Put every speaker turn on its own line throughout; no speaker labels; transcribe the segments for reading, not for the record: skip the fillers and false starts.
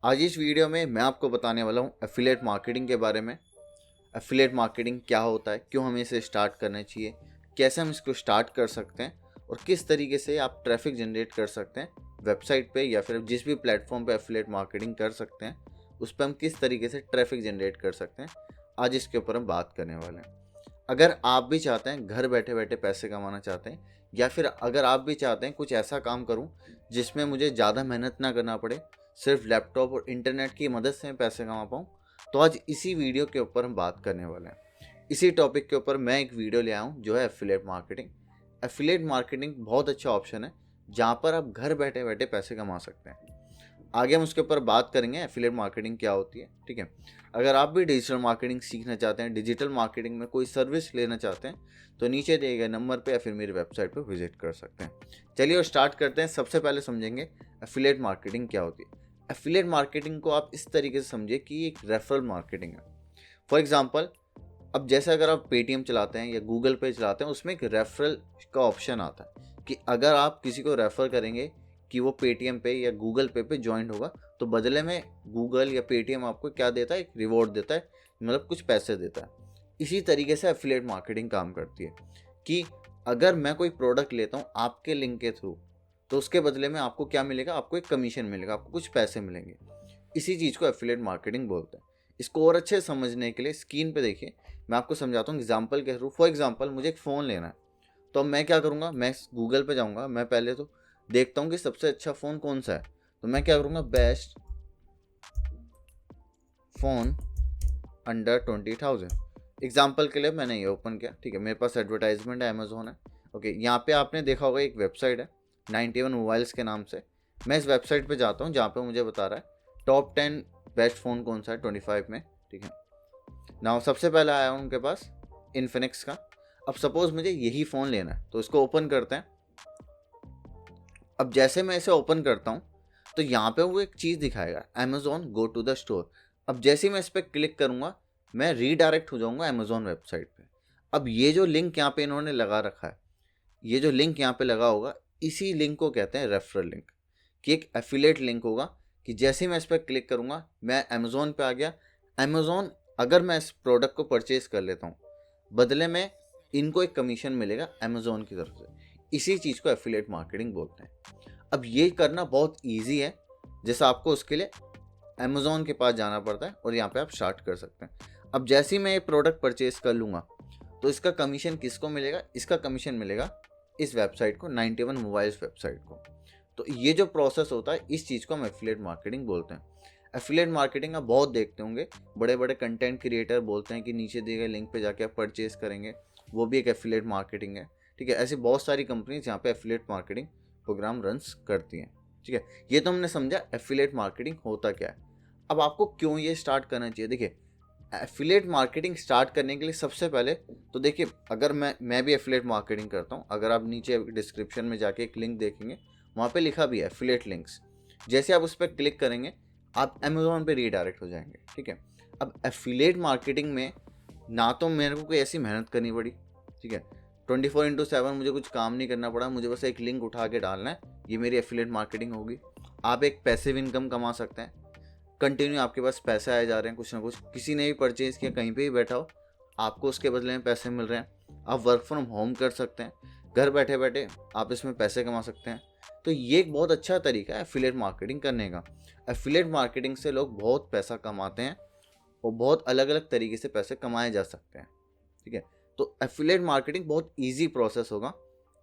आज इस वीडियो में मैं आपको बताने वाला हूँ एफिलिएट मार्केटिंग के बारे में। एफिलिएट मार्केटिंग क्या होता है, क्यों हमें इसे स्टार्ट करना चाहिए, कैसे हम इसको स्टार्ट कर सकते हैं और किस तरीके से आप ट्रैफिक जनरेट कर सकते हैं वेबसाइट पे या फिर जिस भी प्लेटफॉर्म पे एफिलिएट मार्केटिंग कर सकते हैं उस पर हम किस तरीके से ट्रैफिक जनरेट कर सकते हैं। आज इसके ऊपर हम बात करने वाले हैं। अगर आप भी चाहते हैं घर बैठे बैठे पैसे कमाना चाहते हैं या फिर अगर आप भी चाहते हैं कुछ ऐसा काम करूं जिसमें मुझे ज़्यादा मेहनत ना करना पड़े, सिर्फ लैपटॉप और इंटरनेट की मदद से मैं पैसे कमा पाऊँ, तो आज इसी वीडियो के ऊपर हम बात करने वाले हैं। इसी टॉपिक के ऊपर मैं एक वीडियो ले आया हूँ जो है एफिलिएट मार्केटिंग। एफिलिएट मार्केटिंग बहुत अच्छा ऑप्शन है जहाँ पर आप घर बैठे बैठे पैसे कमा सकते हैं। आगे हम उसके ऊपर बात करेंगे एफिलिएट मार्केटिंग क्या होती है, ठीक है। अगर आप भी डिजिटल मार्केटिंग सीखना चाहते हैं, डिजिटल मार्केटिंग में कोई सर्विस लेना चाहते हैं, तो नीचे दिए गए नंबर पे या फिर मेरी वेबसाइट पे विजिट कर सकते हैं। चलिए और स्टार्ट करते हैं। सबसे पहले समझेंगे एफिलिएट मार्केटिंग क्या होती है। एफिलिएट मार्केटिंग को आप इस तरीके से समझिए कि एक रेफरल मार्केटिंग है। फॉर एग्जाम्पल, अब जैसे अगर आप पेटीएम चलाते हैं या गूगल पे चलाते हैं, उसमें एक रेफरल का ऑप्शन आता है कि अगर आप किसी को रेफ़र करेंगे कि वो पेटीएम पे या गूगल पे ज्वाइन होगा, तो बदले में गूगल या पेटीएम आपको क्या देता है, एक रिवॉर्ड देता है, मतलब कुछ पैसे देता है। इसी तरीके से एफिलिएट मार्केटिंग काम करती है कि अगर मैं कोई प्रोडक्ट लेता हूँ आपके लिंक के थ्रू, तो उसके बदले में आपको क्या मिलेगा, आपको एक कमीशन मिलेगा, आपको कुछ पैसे मिलेंगे। इसी चीज़ को एफिलिएट मार्केटिंग बोलते हैं। इसको और अच्छे से समझने के लिए स्क्रीन पे देखिए, मैं आपको समझाता हूँ एग्जाम्पल के थ्रू। फॉर एग्जाम्पल, मुझे एक फ़ोन लेना है, तो अब मैं क्या करूँगा, मैं गूगल पे जाऊँगा, मैं पहले तो देखता हूँ कि सबसे अच्छा फ़ोन कौन सा है। तो मैं क्या करूँगा, बेस्ट फ़ोन अंडर 20,000 एग्जाम्पल के लिए मैंने ये ओपन किया, ठीक है। मेरे पास एडवर्टाइजमेंट है, अमेजोन है, ओके। यहाँ पे आपने देखा होगा एक वेबसाइट है 91 मोबाइल्स के नाम से। मैं इस वेबसाइट पे जाता हूँ जहाँ पे मुझे बता रहा है टॉप 10 बेस्ट फ़ोन कौन सा है 25 में, ठीक है। नाउ सबसे पहला आया उनके पास इन्फिनिक्स का। अब सपोज़ मुझे यही फ़ोन लेना है, तो इसको ओपन करते हैं। अब जैसे मैं इसे ओपन करता हूँ तो यहाँ पे वो एक चीज़ दिखाएगा, Amazon go to the store. अब जैसे ही मैं इस पर क्लिक करूँगा, मैं रीडायरेक्ट हो जाऊँगा अमेजोन वेबसाइट पे। अब ये जो लिंक यहाँ पे इन्होंने लगा रखा है, ये जो लिंक यहाँ पे लगा होगा, इसी लिंक को कहते हैं रेफरल लिंक, कि एक एफिलेट लिंक होगा कि जैसे ही मैं इस पर क्लिक करूँगा मैं अमेजोन पे आ गया। अमेजोन, अगर मैं इस प्रोडक्ट को परचेज़ कर लेता हूँ, बदले में इनको एक कमीशन मिलेगा अमेजोन की तरफ से। इसी चीज़ को एफिलेट मार्केटिंग बोलते हैं। अब ये करना बहुत ईजी है, जैसा आपको उसके लिए अमेज़ोन के पास जाना पड़ता है और यहाँ पे आप स्टार्ट कर सकते हैं। अब जैसे ही मैं ये प्रोडक्ट परचेज़ कर लूँगा, तो इसका कमीशन किसको मिलेगा, इसका कमीशन मिलेगा इस वेबसाइट को, 91 मोबाइल्स वेबसाइट को। तो ये जो प्रोसेस होता है, इस चीज़ को हम एफिलिएट मार्केटिंग बोलते हैं। एफिलिएट मार्केटिंग आप बहुत देखते होंगे, बड़े बड़े कंटेंट क्रिएटर बोलते हैं कि नीचे दिए गए लिंक पे जाके आप परचेज़ करेंगे, वो भी एक एफिलिएट मार्केटिंग है, ठीक है। ऐसी बहुत सारी कंपनीज यहाँ पे एफिलिएट मार्केटिंग प्रोग्राम रन्स करती हैं, ठीक है। ये तो हमने समझा एफिलिएट मार्केटिंग होता क्या है। अब आपको क्यों ये स्टार्ट करना चाहिए, देखिए। एफिलिएट मार्केटिंग स्टार्ट करने के लिए सबसे पहले तो देखिए, अगर मैं भी एफिलिएट मार्केटिंग करता हूँ, अगर आप नीचे डिस्क्रिप्शन में जाके एक लिंक देखेंगे, वहाँ पे लिखा भी है एफिलिएट लिंक्स। जैसे आप उस पर क्लिक करेंगे, आप अमेजोन पे रीडायरेक्ट हो जाएंगे, ठीक है। अब एफिलिएट मार्केटिंग में ना तो मेरे को कोई ऐसी मेहनत करनी पड़ी, ठीक है। 24/7 मुझे कुछ काम नहीं करना पड़ा, मुझे बस एक लिंक उठा के डालना है, ये मेरी एफिलिएट मार्केटिंग होगी। आप एक पैसिव इनकम कमा सकते हैं, कंटिन्यू आपके पास पैसे आए जा रहे हैं, कुछ ना कुछ, किसी ने भी परचेज़ किया, कहीं पे भी बैठा हो, आपको उसके बदले में पैसे मिल रहे हैं। आप वर्क फ्रॉम होम कर सकते हैं, घर बैठे बैठे आप इसमें पैसे कमा सकते हैं। तो ये एक बहुत अच्छा तरीका है एफिलिएट मार्केटिंग करने का। एफिलिएट मार्केटिंग से लोग बहुत पैसा कमाते हैं और बहुत अलग अलग तरीके से पैसे कमाए जा सकते हैं, ठीक है। तो एफिलिएट मार्केटिंग बहुत ईजी प्रोसेस होगा।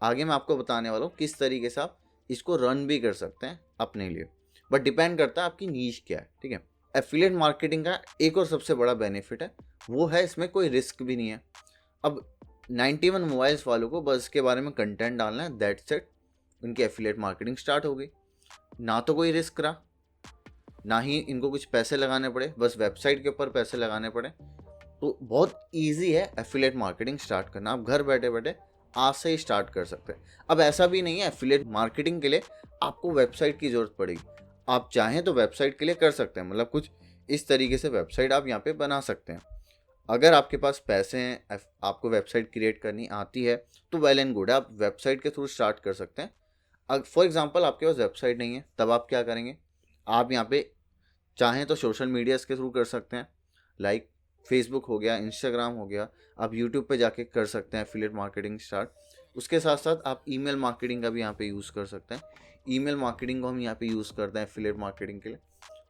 आगे मैं आपको बताने वाला हूँ किस तरीके से आप इसको रन भी कर सकते हैं अपने लिए, बट डिपेंड करता है आपकी नीश क्या है, ठीक है। एफिलिएट मार्केटिंग का एक और सबसे बड़ा बेनिफिट है, वो है इसमें कोई रिस्क भी नहीं है। अब 91 मोबाइल्स वालों को बस इसके बारे में कंटेंट डालना है, दैट्स इट, उनकी एफिलिएट मार्केटिंग स्टार्ट हो गई। ना तो कोई रिस्क रहा, ना ही इनको कुछ पैसे लगाने पड़े, बस वेबसाइट के ऊपर पैसे लगाने पड़े। तो बहुत ईजी है एफिलिएट मार्केटिंग स्टार्ट करना, आप घर बैठे बैठे आज से ही स्टार्ट कर सकते हैं। अब ऐसा भी नहीं है एफिलिएट मार्केटिंग के लिए आपको वेबसाइट की ज़रूरत पड़ेगी। आप चाहें तो वेबसाइट के लिए कर सकते हैं, मतलब कुछ इस तरीके से वेबसाइट आप यहाँ पे बना सकते हैं। अगर आपके पास पैसे हैं, आपको वेबसाइट क्रिएट करनी आती है, तो वेल एंड गुड है, आप वेबसाइट के थ्रू स्टार्ट कर सकते हैं। फॉर एग्जाम्पल, आपके पास वेबसाइट नहीं है, तब आप क्या करेंगे, आप यहाँ पे चाहें तो सोशल मीडियाज़ के थ्रू कर सकते हैं, लाइक फेसबुक हो गया, इंस्टाग्राम हो गया, आप यूट्यूब पे जाके कर सकते हैं एफिलिएट मार्केटिंग स्टार्ट। उसके साथ साथ आप ईमेल मार्केटिंग का भी यहाँ पे यूज़ कर सकते हैं। ईमेल मार्केटिंग को हम यहाँ पे यूज़ करते हैं एफिलिएट मार्केटिंग के लिए।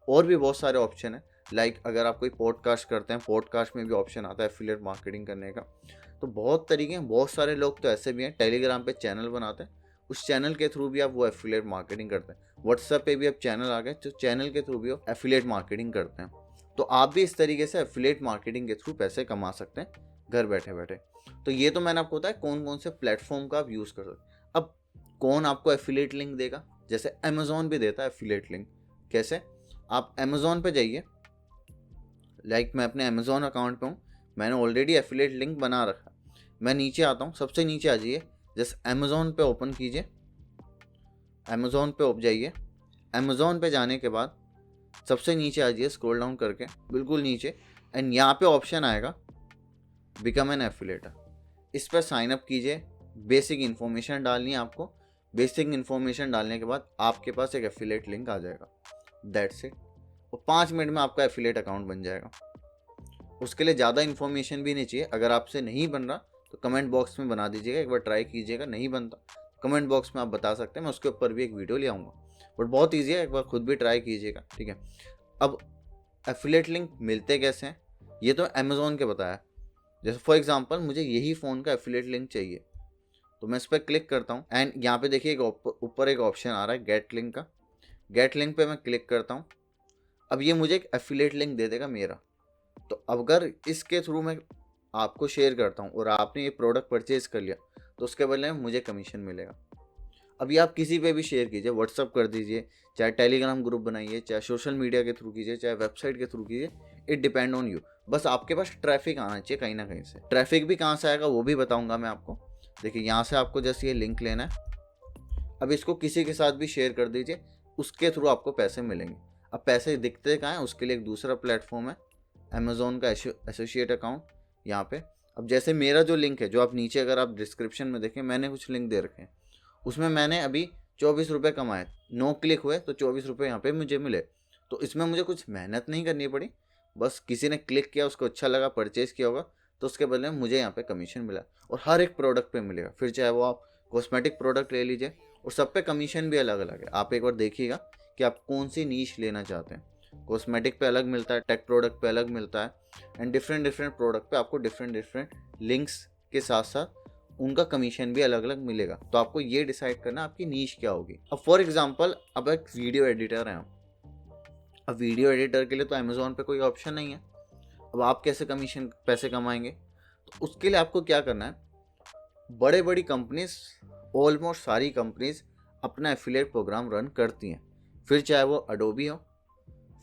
और भी बहुत सारे ऑप्शन हैं, लाइक अगर आप कोई पॉडकास्ट करते हैं, पॉडकास्ट में भी ऑप्शन आता है एफिलिएट मार्केटिंग करने का। तो बहुत तरीके हैं। बहुत सारे लोग तो ऐसे भी हैं टेलीग्राम पे चैनल बनाते हैं, उस चैनल के थ्रू भी आप वो एफिलिएट मार्केटिंग करते हैं। व्हाट्सएप पे भी अब चैनल आ गए, तो चैनल के थ्रू भी आप एफिलिएट मार्केटिंग करते हैं। तो आप भी इस तरीके से एफिलिएट मार्केटिंग के थ्रू पैसे कमा सकते हैं घर बैठे बैठे। तो ये तो मैंने आपको बताया कौन कौन से प्लेटफॉर्म का आप यूज़ कर सकते हैं। अब कौन आपको एफिलिएट लिंक देगा? जैसे अमेज़ॉन भी देता है एफिलिएट लिंक। कैसे? आप अमेज़ॉन पे जाइए, लाइक मैं अपने अमेज़ॉन अकाउंट पे हूँ, मैंने ऑलरेडी एफिलिएट लिंक बना रखा। मैं नीचे आता हूँ, सबसे नीचे आ जाइए, जैसे अमेज़ॉन पे ओपन कीजिए, अमेज़ॉन पे जाइए। अमेज़ॉन पे जाने के बाद सबसे नीचे आ जाइए स्क्रॉल डाउन करके बिल्कुल नीचे, एंड यहाँ पे ऑप्शन आएगा बिकम एन एफिलिएटर। इस पर साइन अप कीजिए। बेसिक इन्फॉर्मेशन डालनी है आपको। बेसिक इन्फॉर्मेशन डालने के बाद आपके पास एक एफिलिएट लिंक आ जाएगा, दैट्स इट। और 5 मिनट में आपका एफिलिएट अकाउंट बन जाएगा। उसके लिए ज़्यादा इन्फॉर्मेशन भी नहीं चाहिए। अगर आपसे नहीं बन रहा तो कमेंट बॉक्स में बना दीजिएगा, एक बार ट्राई कीजिएगा। नहीं बनता कमेंट बॉक्स में आप बता सकते हैं, मैं उसके ऊपर भी एक वीडियो ले आऊँगा। बट बहुत ईजी है, एक बार खुद भी ट्राई कीजिएगा, ठीक है। अब एफिलिएट लिंक मिलते कैसे हैं ये तो अमेज़ॉन के बताया। जैसे फॉर एग्जांपल मुझे यही फ़ोन का एफिलिएट लिंक चाहिए, तो मैं इस पर क्लिक करता हूँ, एंड यहाँ पे देखिए ऊपर एक ऑप्शन आ रहा है गेट लिंक का। गेट लिंक पे मैं क्लिक करता हूँ। अब ये मुझे एक एफिलिएट लिंक दे देगा मेरा। तो अगर इसके थ्रू मैं आपको शेयर करता हूँ और आपने ये प्रोडक्ट परचेज कर लिया, तो उसके बदले में मुझे कमीशन मिलेगा। अभी आप किसी पे भी शेयर कीजिए, व्हाट्सअप कर दीजिए, चाहे टेलीग्राम ग्रुप बनाइए, चाहे सोशल मीडिया के थ्रू कीजिए, चाहे वेबसाइट के थ्रू कीजिए, इट डिपेंड ऑन यू। बस आपके पास ट्रैफिक आना चाहिए कहीं ना कहीं से। ट्रैफिक भी कहाँ से आएगा वो भी बताऊंगा मैं आपको। देखिए यहाँ से आपको जैसे ये लिंक लेना है, अब इसको किसी के साथ भी शेयर कर दीजिए, उसके थ्रू आपको पैसे मिलेंगे। अब पैसे दिखते कहाँ हैं, उसके लिए एक दूसरा प्लेटफॉर्म है अमेज़ॉन का एसोसिएट अकाउंट। यहाँ पे अब जैसे मेरा जो लिंक है, जो आप नीचे अगर आप डिस्क्रिप्शन में देखें, मैंने कुछ लिंक दे रखे हैं, उसमें मैंने अभी 24 रुपये कमाए। 9 क्लिक हुए तो 24 रुपये यहाँ पे मुझे मिले। तो इसमें मुझे कुछ मेहनत नहीं करनी पड़ी, बस किसी ने क्लिक किया, उसको अच्छा लगा, परचेज़ किया होगा, तो उसके बदले में मुझे यहाँ पे कमीशन मिला। और हर एक प्रोडक्ट पे मिलेगा। फिर चाहे वो आप कॉस्मेटिक प्रोडक्ट ले लीजिए, और सब पे कमीशन भी अलग अलग है। आप एक बार देखिएगा कि आप कौन सी नीश लेना चाहते हैं। कॉस्मेटिक पे अलग मिलता है, टेक प्रोडक्ट पे अलग मिलता है, एंड डिफरेंट प्रोडक्ट पे आपको डिफरेंट लिंक्स के साथ साथ उनका कमीशन भी अलग अलग मिलेगा। तो आपको ये डिसाइड करना आपकी नीश क्या होगी। अब फॉर एग्जांपल अब एक वीडियो एडिटर है, अब वीडियो एडिटर के लिए तो अमेज़ॉन पे कोई ऑप्शन नहीं है। अब आप कैसे कमीशन पैसे कमाएंगे? तो उसके लिए आपको क्या करना है, बड़े बड़ी कंपनीज, ऑलमोस्ट सारी कंपनीज अपना एफिलिएट प्रोग्राम रन करती हैं। फिर चाहे वो अडोबी हो,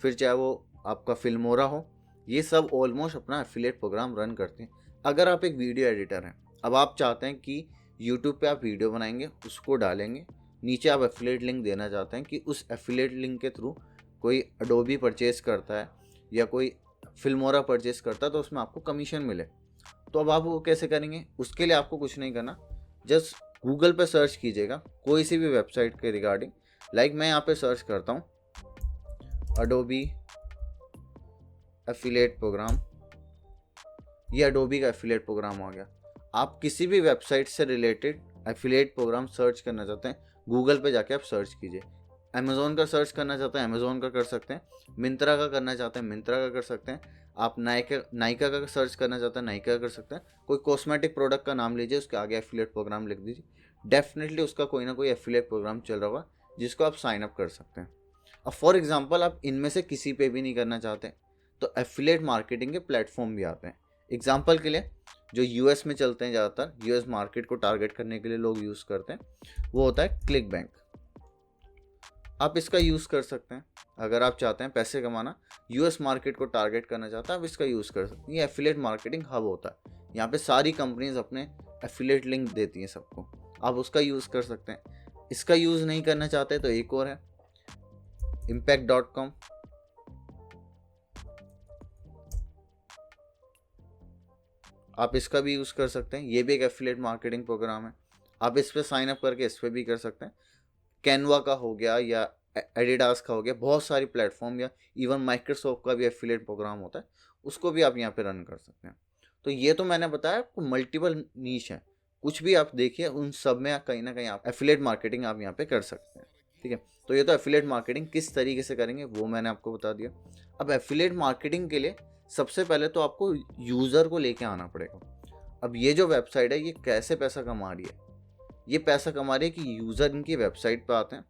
फिर चाहे वो आपका फिल्मोरा हो, ये सब ऑलमोस्ट अपना एफिलिएट प्रोग्राम रन करते हैं। अगर आप एक वीडियो एडिटर हैं, अब आप चाहते हैं कि यूट्यूब पे आप वीडियो बनाएंगे, उसको डालेंगे, नीचे आप एफिलिएट लिंक देना चाहते हैं कि उस एफिलिएट लिंक के थ्रू कोई अडोबी परचेज करता है या कोई फिल्मोरा परचेज करता है, तो उसमें आपको कमीशन मिले। तो अब आप वो कैसे करेंगे? उसके लिए आपको कुछ नहीं करना, जस्ट गूगल पे सर्च कीजिएगा कोई सी भी वेबसाइट के रिगार्डिंग। लाइक मैं यहाँ पे सर्च करता हूँ अडोबी एफिलिएट प्रोग्राम, ये अडोबी का एफिलिएट प्रोग्राम आ गया। आप किसी भी वेबसाइट से रिलेटेड एफिलिएट प्रोग्राम सर्च करना चाहते हैं, गूगल पे जाके आप सर्च कीजिए। अमेज़ॉन का सर्च करना चाहते हैं, अमेज़ॉन का कर सकते हैं। मिंत्रा का करना चाहते हैं, मिंत्रा का कर सकते हैं। आप नायका का सर्च करना चाहते हैं, नायका का कर सकते हैं। कोई कॉस्मेटिक प्रोडक्ट का नाम लीजिए, उसके आगे एफिलिएट प्रोग्राम लिख दीजिए, डेफिनेटली उसका कोई ना कोई एफिलिएट प्रोग्राम चल रहा होगा जिसको आप साइन अप कर सकते हैं। अब फॉर एग्जांपल आप इनमें से किसी पे भी नहीं करना चाहते, तो एफिलिएट मार्केटिंग के प्लेटफॉर्म भी आते हैं। एग्जांपल के लिए जो यूएस में चलते हैं, ज़्यादातर यूएस मार्केट को टारगेट करने के लिए लोग यूज़ करते हैं, वो होता है क्लिक बैंक। आप इसका यूज़ कर सकते हैं। अगर आप चाहते हैं पैसे कमाना, यूएस मार्केट को टारगेट करना चाहते हैं, आप इसका यूज़ कर सकते हैं। ये एफिलिएट मार्केटिंग हब होता है, यहाँ पे सारी कंपनीज अपने एफिलिएट लिंक देती हैं सबको, आप उसका यूज़ कर सकते हैं। इसका यूज़ नहीं करना चाहते तो एक और है impact.com। आप इसका भी यूज़ कर सकते हैं, ये भी एक एफिलिएट मार्केटिंग प्रोग्राम है। आप इस पर साइन अप करके इस पर भी कर सकते हैं। कैनवा का हो गया या एडिडास का हो गया, बहुत सारी प्लेटफॉर्म, या इवन माइक्रोसॉफ्ट का भी एफिलिएट प्रोग्राम होता है, उसको भी आप यहाँ पे रन कर सकते हैं। तो ये तो मैंने बताया आपको मल्टीपल नीश है, कुछ भी आप देखिए उन सब में कहीं ना कहीं आप एफिलिएट मार्केटिंग आप यहाँ पे कर सकते हैं। ठीक है, तो ये तो एफिलिएट मार्केटिंग किस तरीके से करेंगे वो मैंने आपको बता दिया। अब एफिलिएट मार्केटिंग के लिए सबसे पहले तो आपको यूज़र को लेके आना पड़ेगा। अब ये जो वेबसाइट है ये कैसे पैसा कमा रही है, ये पैसा कमा रही है कि यूज़र इनकी वेबसाइट पे आते हैं,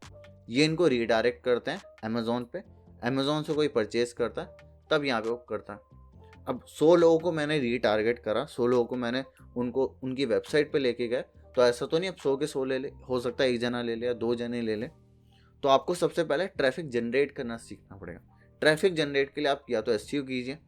ये इनको रीडायरेक्ट करते हैं अमेज़ोन पे, अमेज़ोन से कोई परचेज करता है तब यहाँ पे वो करता है। अब 100 लोगों को मैंने रीटारगेट करा, 100 लोगों को मैंने उनको उनकी वेबसाइट पे लेके गए, तो ऐसा तो नहीं अब 100 के 100 ले ले, हो सकता है एक जना ले ले या 2 जने ले ले। तो आपको सबसे पहले ट्रैफिक जनरेट करना सीखना पड़ेगा। ट्रैफिक जनरेट के लिए आप या तो एसईओ कीजिए,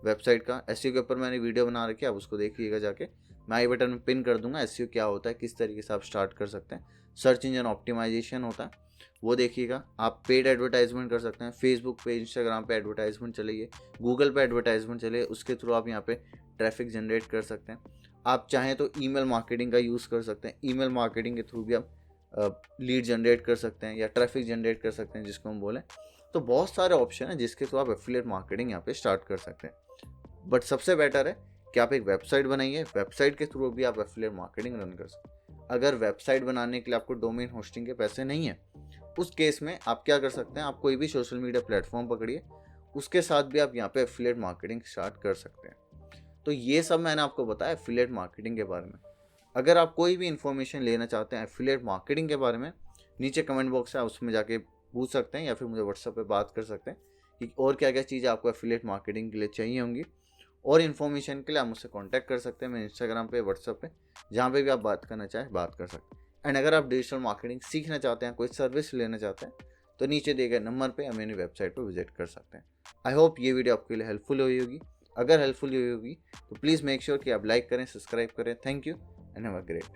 वेबसाइट का एसईओ के ऊपर मैंने वीडियो बना रखी है, आप उसको देखिएगा जाके, मैं आई बटन में पिन कर दूंगा। एसईओ क्या होता है, किस तरीके से आप स्टार्ट कर सकते हैं। सर्च इंजन ऑप्टिमाइजेशन होता है, वो देखिएगा। आप पेड एडवर्टाइजमेंट कर सकते हैं, फेसबुक पे, इंस्टाग्राम पे एडवर्टाइजमेंट चलाइए, गूगल पे एडवर्टाइजमेंट चलिए, उसके थ्रू आप यहाँ पे ट्रैफिक जनरेट कर सकते हैं। आप चाहें तो ईमेल मार्केटिंग का यूज़ कर सकते हैं, ईमेल मार्केटिंग के थ्रू भी आप लीड जनरेट कर सकते हैं या ट्रैफिक जनरेट कर सकते हैं जिसको हम बोलें। तो बहुत सारे ऑप्शन हैं जिसके थ्रू आप एफिलिएट मार्केटिंग यहाँ पे स्टार्ट कर सकते हैं। बट सबसे बेटर है कि आप एक वेबसाइट बनाइए, वेबसाइट के थ्रू भी आप एफिलिएट मार्केटिंग रन कर सकते हैं। अगर वेबसाइट बनाने के लिए आपको डोमेन होस्टिंग के पैसे नहीं है, उस केस में आप क्या कर सकते हैं, आप कोई भी सोशल मीडिया प्लेटफॉर्म पकड़िए, उसके साथ भी आप यहाँ पे एफिलिएट मार्केटिंग स्टार्ट कर सकते हैं। तो ये सब मैंने आपको बताया एफिलिएट मार्केटिंग के बारे में। अगर आप कोई भी इन्फॉर्मेशन लेना चाहते हैं एफिलिएट मार्केटिंग के बारे में, नीचे कमेंट बॉक्स है उसमें जाके पूछ सकते हैं, या फिर मुझे व्हाट्सएप पे बात कर सकते हैं कि और क्या क्या चीज़ें आपको एफिलिएट मार्केटिंग के लिए चाहिए होंगी। और इन्फॉर्मेशन के लिए आप मुझसे कांटेक्ट कर सकते हैं, मैं इंस्टाग्राम पे, व्हाट्सएप पे, जहाँ पे भी आप बात करना चाहें बात कर सकते हैं। एंड अगर आप डिजिटल मार्केटिंग सीखना चाहते हैं, कोई सर्विस लेना चाहते हैं, तो नीचे दिए गए नंबर पे मेरी वेबसाइट पर विजिट कर सकते हैं। आई होप ये वीडियो आपके लिए हेल्पफुल हुई होगी। अगर हेल्पफुल हुई होगी तो प्लीज़ मेक श्योर कि आप लाइक करें, सब्सक्राइब करें। Thank you and have a great day.